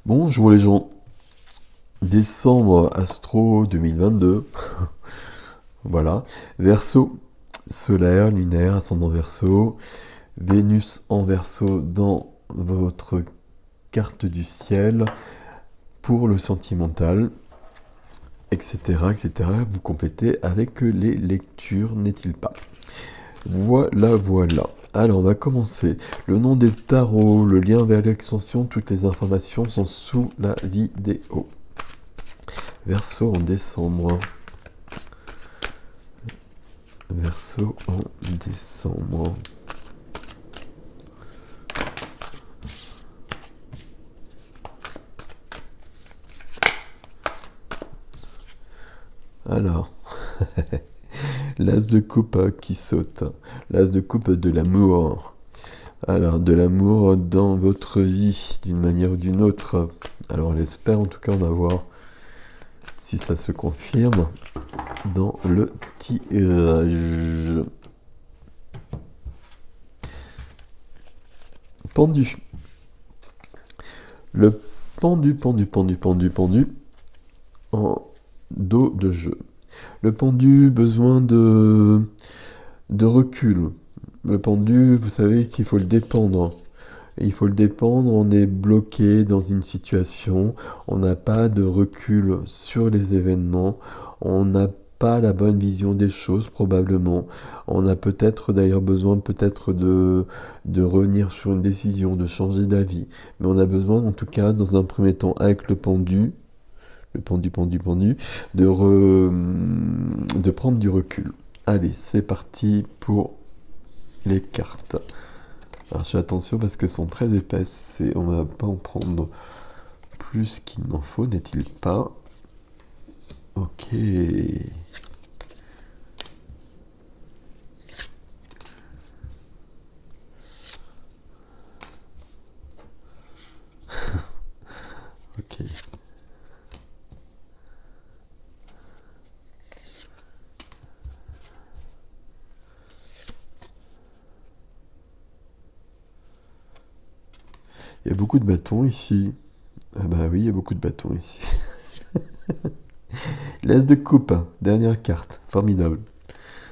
Bonjour les gens, décembre Astro 2022, voilà, Verseau, solaire, lunaire, ascendant Verseau, Vénus en Verseau dans votre carte du ciel pour le sentimental, etc., etc. Vous complétez avec les lectures, n'est-il pas? Voilà, voilà. Alors, on va commencer. Le nom des tarots, le lien vers l'extension, toutes les informations sont sous la vidéo. Verseau en décembre. Verseau en décembre. Alors, l'as de coupe qui saute. L'as de coupe de l'amour. Alors, de l'amour dans votre vie, d'une manière ou d'une autre. Alors, on l'espère, en tout cas, on va voir si ça se confirme dans le tirage. Pendu. Le pendu en dos de jeu. Le pendu, besoin de recul. Le pendu, vous savez qu'il faut le dépendre. Il faut le dépendre, on est bloqué dans une situation, on n'a pas de recul sur les événements, on n'a pas la bonne vision des choses probablement. On a peut-être d'ailleurs besoin peut-être de revenir sur une décision, de changer d'avis. Mais on a besoin en tout cas dans un premier temps avec le pendu, de prendre du recul. Allez, c'est parti pour les cartes. Alors je fais attention parce qu'elles sont très épaisses et on va pas en prendre plus qu'il n'en faut, n'est-il pas? Ok. Ok. Il y a beaucoup de bâtons ici. Ah bah oui, il y a beaucoup de bâtons ici. L'As de coupe, dernière carte, formidable.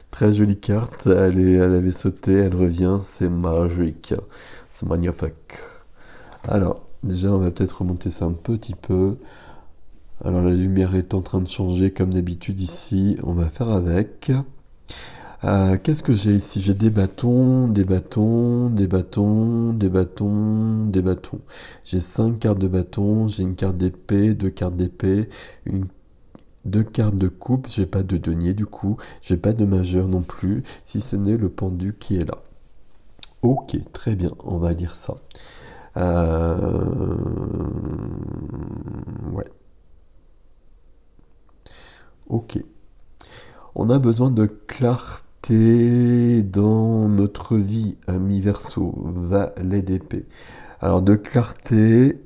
Très jolie carte, elle avait sauté, elle revient, c'est magique. C'est magnifique. Alors, déjà, on va peut-être remonter ça un petit peu. Alors, la lumière est en train de changer comme d'habitude ici. On va faire avec. Qu'est-ce que j'ai ici? J'ai des bâtons, des bâtons, des bâtons, des bâtons, des bâtons. J'ai 5 cartes de bâtons, j'ai une carte d'épée, 2 cartes d'épée, deux cartes de coupe, j'ai pas de denier du coup, j'ai pas de majeur non plus, si ce n'est le pendu qui est là. Ok, très bien, on va lire ça. Ouais. Ok. On a besoin de clarté dans notre vie, ami Verseau, valet d'épée. Alors de clarté,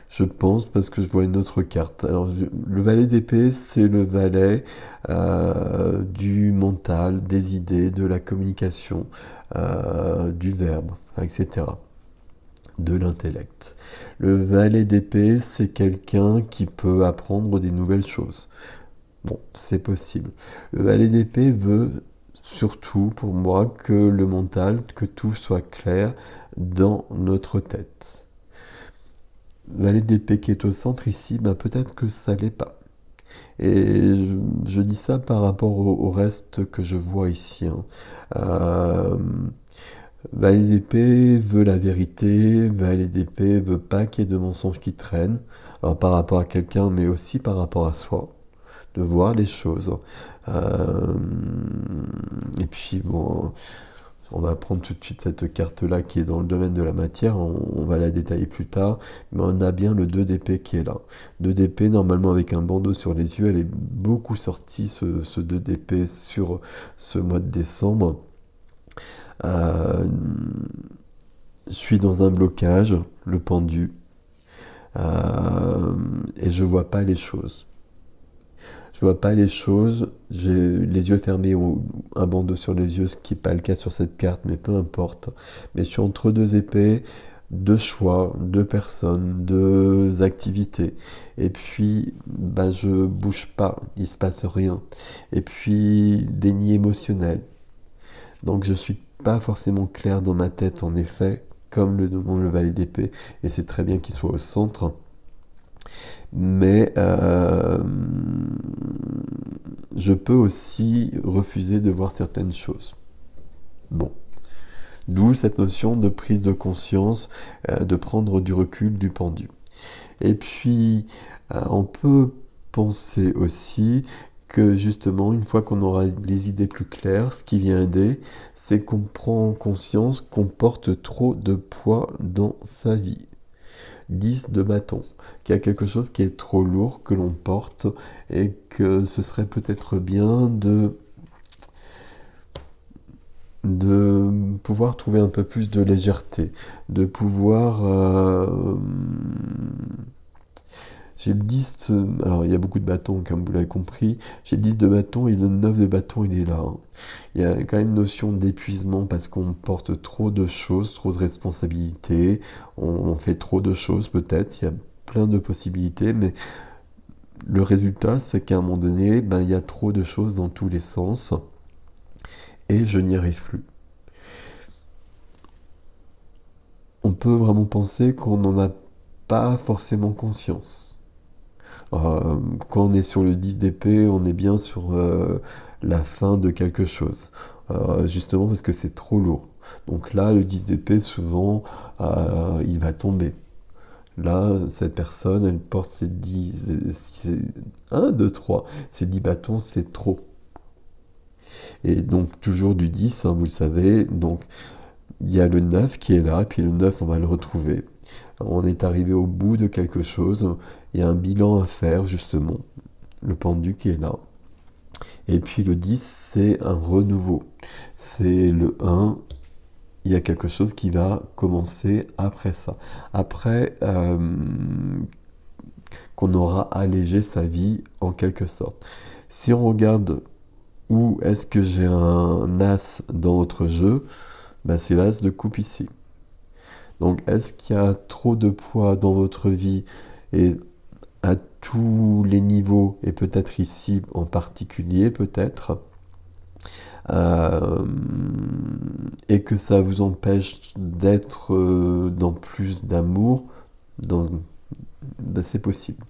je pense, parce que je vois une autre carte. Alors le valet d'épée, c'est le valet du mental, des idées, de la communication, du verbe, etc. De l'intellect. Le valet d'épée, c'est quelqu'un qui peut apprendre des nouvelles choses. Bon, c'est possible. Le valet d'épée veut surtout, pour moi, que le mental, que tout soit clair dans notre tête. Le valet d'épée qui est au centre ici, ben peut-être que ça l'est pas. Et je dis ça par rapport au reste que je vois ici. Euh, Valet d'épée veut la vérité, valet d'épée veut pas qu'il y ait de mensonges qui traînent. Alors par rapport à quelqu'un, mais aussi par rapport à soi, de voir les choses. Euh, et puis bon, on va prendre tout de suite cette carte-là qui est dans le domaine de la matière, on va la détailler plus tard, mais on a bien le 2 d'épée qui est là. 2 d'épée, normalement avec un bandeau sur les yeux, elle est beaucoup sortie, ce 2 d'épée, sur ce mois de décembre. Euh, je suis dans un blocage, le pendu, et je vois pas les choses. Je vois pas les choses, j'ai les yeux fermés ou un bandeau sur les yeux, ce qui n'est pas le cas sur cette carte, mais peu importe. Mais je suis entre deux épées, de choix, de personnes, de activités. Et puis, bah, je bouge pas, il se passe rien. Et puis, déni émotionnel. Donc, je suis pas forcément clair dans ma tête, en effet, comme le demande le valet d'épée, et c'est très bien qu'il soit au centre. Mais je peux aussi refuser de voir certaines choses. Bon. D'où cette notion de prise de conscience, de prendre du recul, du pendu. Et puis, on peut penser aussi que justement, une fois qu'on aura les idées plus claires, ce qui vient aider, c'est qu'on prend conscience qu'on porte trop de poids dans sa vie. 10 de bâton, qu'il y a quelque chose qui est trop lourd que l'on porte et que ce serait peut-être bien de pouvoir trouver un peu plus de légèreté, de pouvoir... j'ai le 10, alors il y a beaucoup de bâtons comme vous l'avez compris, j'ai le 10 de bâton et le 9 de bâton il est là. Hein. Il y a quand même une notion d'épuisement parce qu'on porte trop de choses, trop de responsabilités, on fait trop de choses peut-être, il y a plein de possibilités, mais le résultat c'est qu'à un moment donné, ben, il y a trop de choses dans tous les sens et je n'y arrive plus. On peut vraiment penser qu'on n'en a pas forcément conscience. Quand on est sur le 10 d'épée, on est bien sur la fin de quelque chose. Justement parce que c'est trop lourd. Donc là, le 10 d'épée, souvent, il va tomber. Là, cette personne, elle porte ses 10... 1, 2, 3. Ses 10 bâtons, c'est trop. Et donc, toujours du 10, hein, vous le savez. Donc, il y a le 9 qui est là, et puis le 9, on va le retrouver. On est arrivé au bout de quelque chose, il y a un bilan à faire, justement. Le pendu qui est là. Et puis le 10, c'est un renouveau. C'est le 1, il y a quelque chose qui va commencer après ça. Après qu'on aura allégé sa vie en quelque sorte. Si on regarde où est-ce que j'ai un as dans notre jeu, ben c'est l'as de coupe ici. Donc est-ce qu'il y a trop de poids dans votre vie et à tous les niveaux, et peut-être ici en particulier, peut-être, et que ça vous empêche d'être dans plus d'amour, ben c'est possible.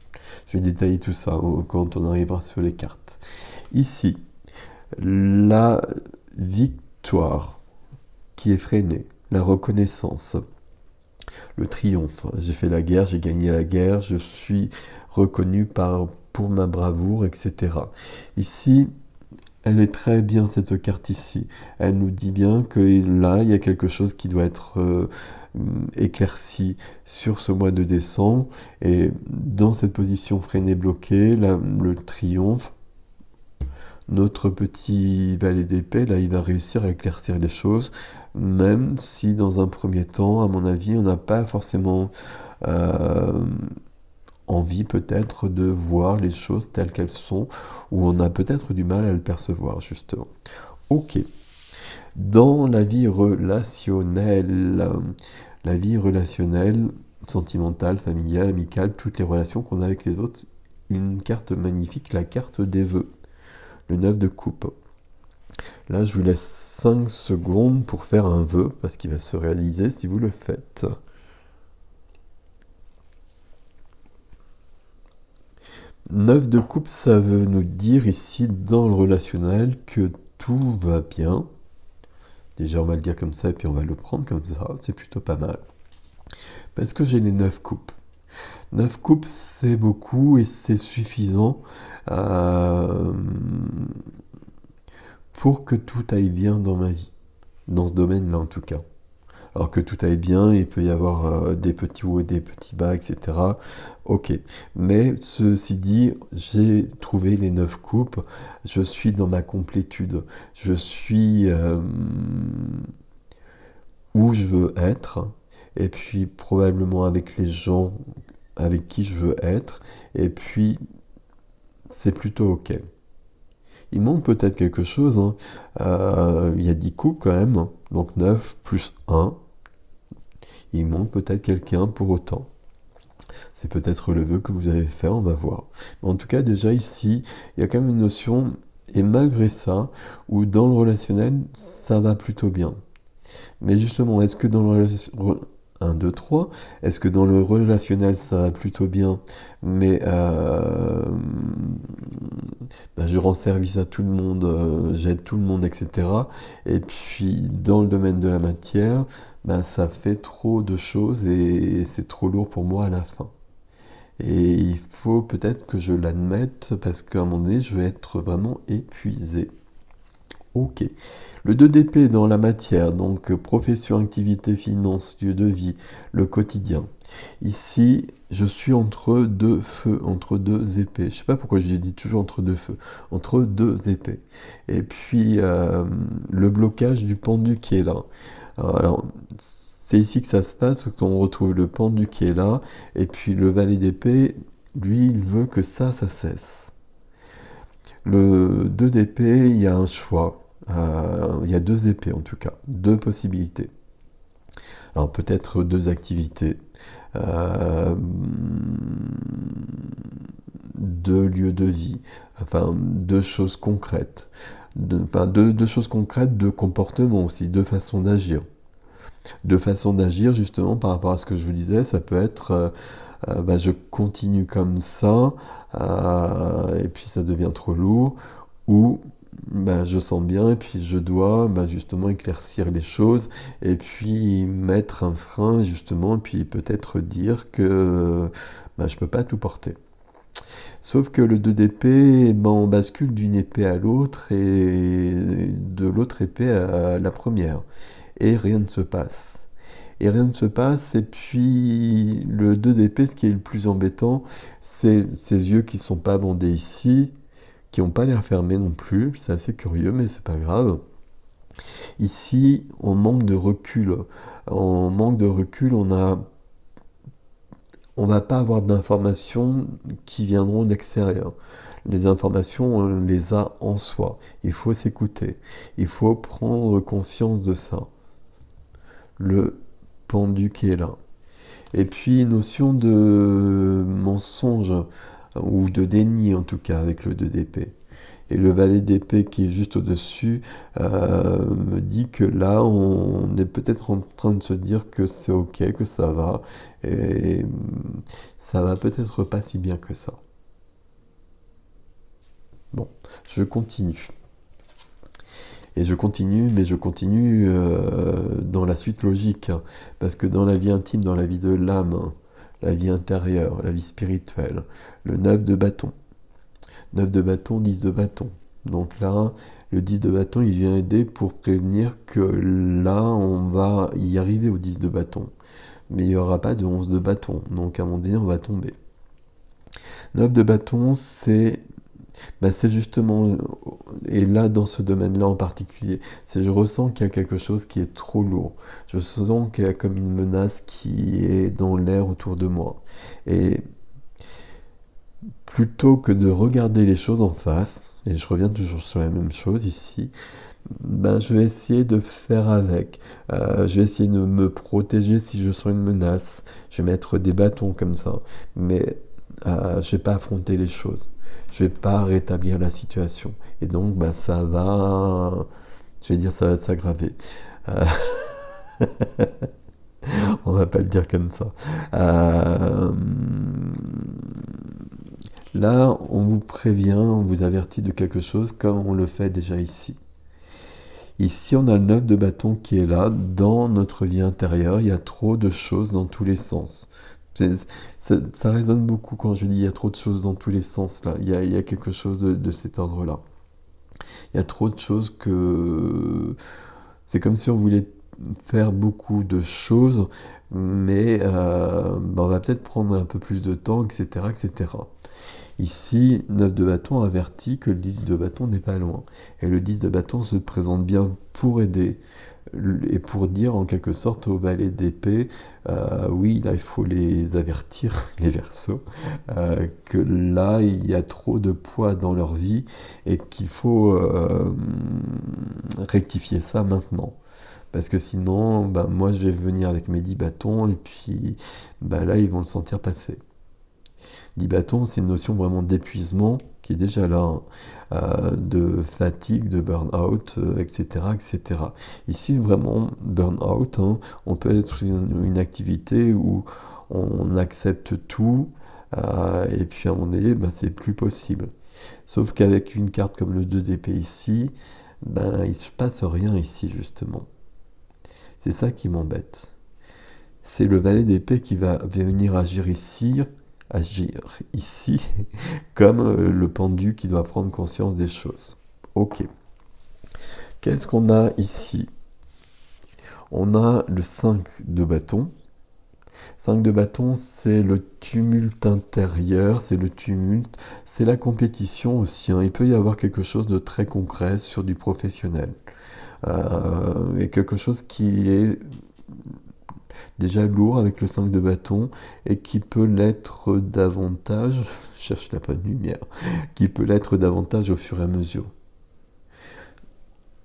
Je vais détailler tout ça quand on arrivera sur les cartes. Ici, la victoire qui est freinée, la reconnaissance, le triomphe. J'ai fait la guerre, j'ai gagné la guerre, je suis reconnu pour ma bravoure, etc. Ici, elle est très bien cette carte ici. Elle nous dit bien que là, il y a quelque chose qui doit être éclairci sur ce mois de décembre. Et dans cette position freinée bloquée, là, le triomphe, notre petit valet d'épée, là, il va réussir à éclaircir les choses, même si dans un premier temps, à mon avis, on n'a pas forcément envie peut-être de voir les choses telles qu'elles sont, ou on a peut-être du mal à le percevoir, justement. Ok. Dans la vie relationnelle, sentimentale, familiale, amicale, toutes les relations qu'on a avec les autres, une carte magnifique, la carte des vœux. Le 9 de coupe. Là, je vous laisse 5 secondes pour faire un vœu, parce qu'il va se réaliser si vous le faites. Neuf de coupe, ça veut nous dire ici, dans le relationnel, que tout va bien. Déjà, on va le dire comme ça, et puis on va le prendre comme ça, c'est plutôt pas mal. Parce que j'ai les 9 coupes. 9 coupes, c'est beaucoup, et c'est suffisant pour que tout aille bien dans ma vie. Dans ce domaine-là, en tout cas. Alors que tout aille bien, il peut y avoir des petits hauts et des petits bas, etc. Ok. Mais ceci dit, j'ai trouvé les 9 coupes, je suis dans ma complétude, je suis où je veux être, et puis probablement avec les gens avec qui je veux être, et puis c'est plutôt ok. Il manque peut-être quelque chose, hein. Il y a 10 coupes quand même, donc 9 plus 1. Il manque peut-être quelqu'un pour autant. C'est peut-être le vœu que vous avez fait, on va voir. Mais en tout cas, déjà ici, il y a quand même une notion, et malgré ça, où dans le relationnel, ça va plutôt bien. Mais justement, est-ce que dans le relationnel... 1, 2, 3, est-ce que dans le relationnel ça va plutôt bien, mais je rends service à tout le monde, j'aide tout le monde, etc. Et puis dans le domaine de la matière, ça fait trop de choses et c'est trop lourd pour moi à la fin. Et il faut peut-être que je l'admette parce qu'à un moment donné, je vais être vraiment épuisé. Ok. Le 2 d'épée dans la matière, donc profession, activité, finance, lieu de vie, le quotidien. Ici, je suis entre deux feux, entre deux épées. Je sais pas pourquoi je dis toujours entre deux feux, entre deux épées. Et puis, le blocage du pendu qui est là. Alors, c'est ici que ça se passe, qu'on retrouve le pendu qui est là, et puis le valet d'épée, lui, il veut que ça cesse. Le 2 d'épée, il y a un choix. Il y a deux épées en tout cas, deux possibilités. Alors peut-être deux activités, deux lieux de vie, enfin deux choses concrètes, deux choses concrètes, deux comportements aussi, deux façons d'agir. Deux façons d'agir justement par rapport à ce que je vous disais, ça peut être je continue comme ça et puis ça devient trop lourd, ou je sens bien et puis je dois justement éclaircir les choses et puis mettre un frein justement et puis peut-être dire que je peux pas tout porter. Sauf que le 2 d'épée, on bascule d'une épée à l'autre et de l'autre épée à la première. Et rien ne se passe. Et rien ne se passe, et puis le 2 d'épée, ce qui est le plus embêtant, c'est ces yeux qui ne sont pas bandés ici, qui n'ont pas l'air fermés non plus, c'est assez curieux, mais c'est pas grave. Ici, on manque de recul. On manque de recul, on va pas avoir d'informations qui viendront d'extérieur. Les informations, on les a en soi. Il faut s'écouter. Il faut prendre conscience de ça. Le pendu qui est là. Et puis, notion de mensonge, ou de déni en tout cas, avec le 2 d'épée. Et le valet d'épée qui est juste au-dessus me dit que là, on est peut-être en train de se dire que c'est ok, que ça va, et ça va peut-être pas si bien que ça. Bon, je continue. Et je continue, mais je continue dans la suite logique, hein, parce que dans la vie intime, dans la vie de l'âme, la vie intérieure, la vie spirituelle, le 9 de bâton. 9 de bâton, 10 de bâton. Donc là, le 10 de bâton, il vient aider pour prévenir que là, on va y arriver au 10 de bâton. Mais il n'y aura pas de 11 de bâton. Donc à un moment donné, on va tomber. 9 de bâton, c'est justement, et là dans ce domaine-là en particulier, je ressens qu'il y a quelque chose qui est trop lourd. Je sens qu'il y a comme une menace qui est dans l'air autour de moi. Et plutôt que de regarder les choses en face, et je reviens toujours sur la même chose ici, je vais essayer de faire avec. Je vais essayer de me protéger si je sens une menace. Je vais mettre des bâtons comme ça. Mais je vais pas affronter les choses. Je vais pas rétablir la situation. Et donc, ça va... Je vais dire, ça va s'aggraver. On va pas le dire comme ça. Là, on vous prévient, on vous avertit de quelque chose comme on le fait déjà ici. Ici, on a le 9 de bâton qui est là. Dans notre vie intérieure, il y a trop de choses dans tous les sens. Ça résonne beaucoup quand je dis il y a trop de choses dans tous les sens. Là. Il y a quelque chose de cet ordre-là. Il y a trop de choses que... C'est comme si on voulait faire beaucoup de choses, mais on va peut-être prendre un peu plus de temps, etc., etc. Ici, 9 de bâton avertit que le 10 de bâton n'est pas loin. Et le 10 de bâton se présente bien pour aider et pour dire en quelque sorte au valet d'épée, oui, là il faut les avertir, les Verseaux, que là il y a trop de poids dans leur vie et qu'il faut rectifier ça maintenant. Parce que sinon, bah, moi, je vais venir avec mes 10 bâtons, et puis bah, là, ils vont le sentir passer. 10 bâtons, c'est une notion vraiment d'épuisement qui est déjà là, hein, de fatigue, de burn-out, etc., etc. Ici, vraiment, burn-out, hein, on peut être sur une activité où on accepte tout, et puis à un moment donné, ben, c'est plus possible. Sauf qu'avec une carte comme le 2 d'épée ici, ben, il se passe rien ici, justement. C'est ça qui m'embête. C'est le valet d'épée qui va venir agir ici, comme le pendu qui doit prendre conscience des choses. Ok. Qu'est-ce qu'on a ici? On a le 5 de bâton. 5 de bâton, c'est le tumulte intérieur, c'est le tumulte, c'est la compétition aussi, hein. Il peut y avoir quelque chose de très concret sur du professionnel. Et quelque chose qui est déjà lourd avec le 5 de bâton et qui peut l'être davantage, je cherche la bonne lumière, qui peut l'être davantage au fur et à mesure.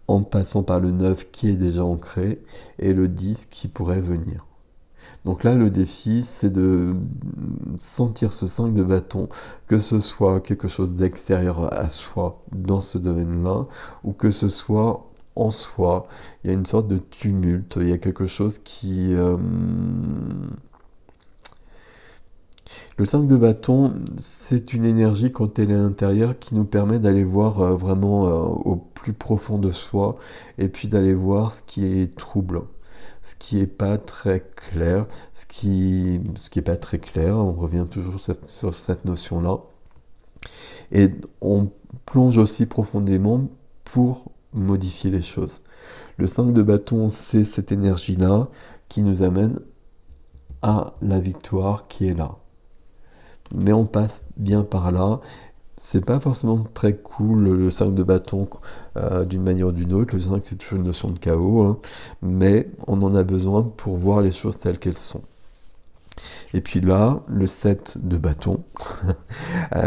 En passant par le 9 qui est déjà ancré et le 10 qui pourrait venir. Donc là, le défi, c'est de sentir ce 5 de bâton, que ce soit quelque chose d'extérieur à soi dans ce domaine-là, ou que ce soit en soi. Il y a une sorte de tumulte, il y a quelque chose qui... Le 5 de bâton, c'est une énergie quand elle est à l'intérieur qui nous permet d'aller voir vraiment au plus profond de soi et puis d'aller voir ce qui est troublant, ce qui est pas très clair, ce qui est pas très clair, on revient toujours sur cette notion-là. Et on plonge aussi profondément pour modifier les choses. Le 5 de bâton, c'est cette énergie-là qui nous amène à la victoire qui est là. Mais on passe bien par là. C'est pas forcément très cool le 5 de bâton d'une manière ou d'une autre. Le 5 c'est toujours une notion de chaos, hein, mais on en a besoin pour voir les choses telles qu'elles sont. Et puis là, le 7 de bâton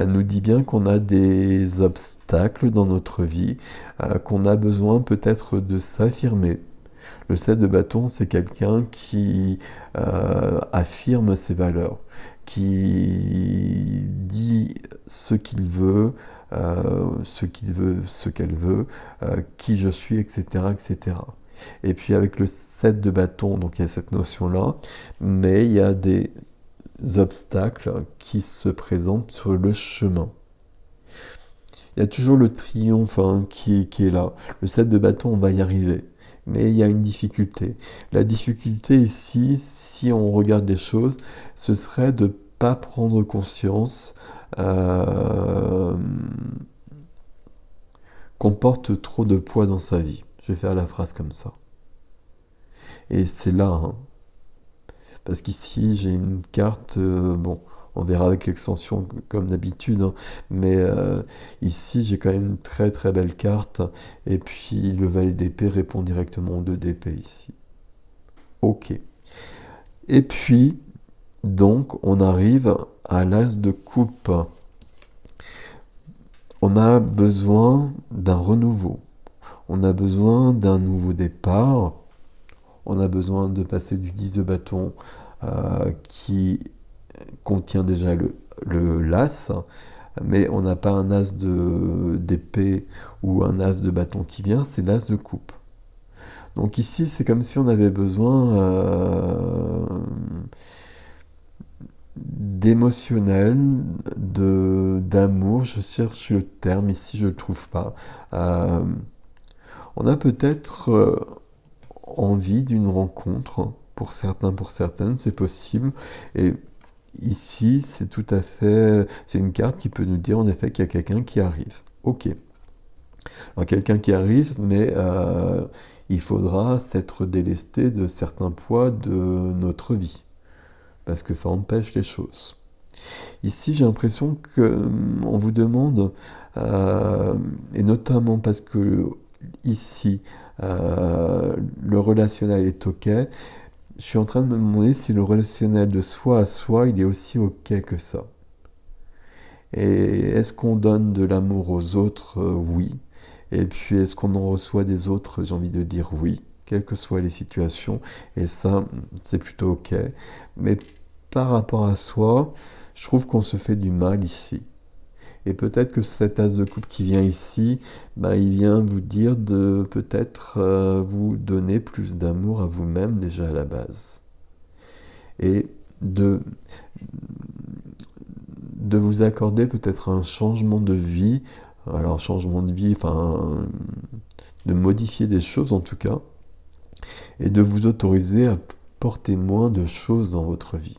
nous dit bien qu'on a des obstacles dans notre vie, qu'on a besoin peut-être de s'affirmer. Le 7 de bâton, c'est quelqu'un qui affirme ses valeurs, qui dit ce qu'il veut, ce qu'elle veut, qui je suis, etc., etc. Et puis avec le 7 de bâton, donc il y a cette notion-là, mais il y a des obstacles qui se présentent sur le chemin. Il y a toujours le triomphe, hein, qui est là. Le 7 de bâton, on va y arriver. Mais il y a une difficulté. La difficulté ici, si on regarde les choses, ce serait de ne pas prendre conscience qu'on porte trop de poids dans sa vie. Je vais faire la phrase comme ça. Et c'est là, hein. Parce qu'ici, j'ai une carte, bon, on verra avec l'extension comme d'habitude, hein, mais ici, j'ai quand même une très très belle carte, et puis le valet d'épée répond directement aux 2 d'épée ici. Ok. Et puis, donc, on arrive à l'as de coupe. On a besoin d'un renouveau, on a besoin d'un nouveau départ, on a besoin de passer du 10 de bâton qui contient déjà le l'as, mais on n'a pas un as d'épée ou un as de bâton qui vient, c'est l'as de coupe. Donc ici, c'est comme si on avait besoin d'émotionnel, d'amour, je cherche le terme, ici je ne le trouve pas. On a peut-être envie d'une rencontre, pour certains, pour certaines, c'est possible, et ici, c'est tout à fait, c'est une carte qui peut nous dire en effet qu'il y a quelqu'un qui arrive. Ok. Alors quelqu'un qui arrive, mais il faudra s'être délesté de certains poids de notre vie, parce que ça empêche les choses. Ici, j'ai l'impression qu'on vous demande, et notamment parce que ici, le relationnel est ok, je suis en train de me demander si le relationnel de soi à soi, il est aussi ok que ça. Et est-ce qu'on donne de l'amour aux autres? Oui. Et puis est-ce qu'on en reçoit des autres? J'ai envie de dire oui. quelles que soient les situations, et ça, c'est plutôt ok. Mais par rapport à soi, je trouve qu'on se fait du mal ici. Et peut-être que cet as de coupe qui vient ici, ben, il vient vous dire de peut-être vous donner plus d'amour à vous-même déjà à la base. Et de, de vous accorder peut-être un changement de vie. Alors changement de vie, enfin, de modifier des choses en tout cas. Et de vous autoriser à porter moins de choses dans votre vie.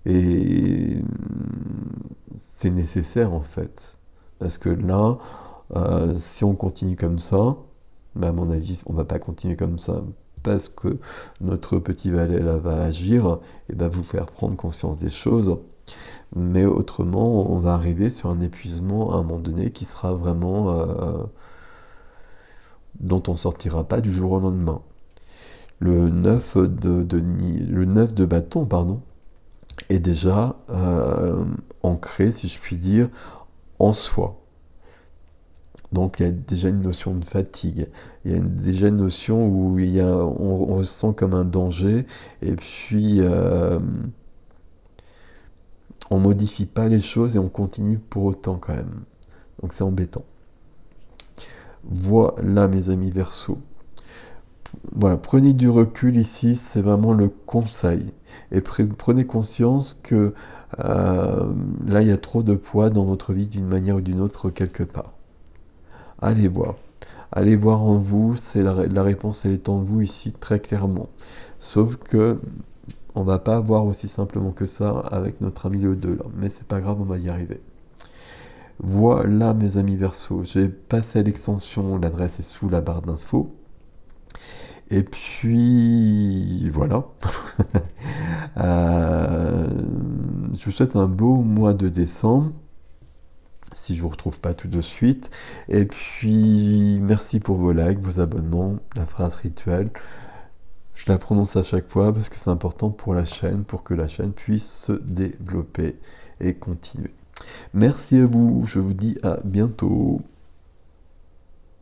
Et c'est nécessaire en fait. Parce que là, si on continue comme ça, mais à mon avis, on va pas continuer comme ça. Parce que notre petit valet là va agir et va vous faire prendre conscience des choses. Mais autrement, on va arriver sur un épuisement à un moment donné qui sera vraiment dont on sortira pas du jour au lendemain. Le 9 de bâton, pardon, est déjà ancré, si je puis dire, en soi. Donc il y a déjà une notion de fatigue, il y a déjà une notion où on ressent comme un danger, et puis on modifie pas les choses et on continue pour autant quand même. Donc c'est embêtant. Voilà mes amis Verseau. Voilà, prenez du recul ici, c'est vraiment le conseil. Et prenez conscience que là, il y a trop de poids dans votre vie d'une manière ou d'une autre quelque part. Allez voir. Allez voir en vous, la réponse elle est en vous ici très clairement. Sauf que on va pas voir aussi simplement que ça avec notre ami le 2 là. Mais c'est pas grave, on va y arriver. Voilà mes amis Verseau, j'ai passé à l'extension, l'adresse est sous la barre d'infos. Et puis voilà. Je vous souhaite un beau mois de décembre, si je ne vous retrouve pas tout de suite. Et puis merci pour vos likes, vos abonnements, la phrase rituelle. Je la prononce à chaque fois parce que c'est important pour la chaîne, pour que la chaîne puisse se développer et continuer. Merci à vous, je vous dis à bientôt.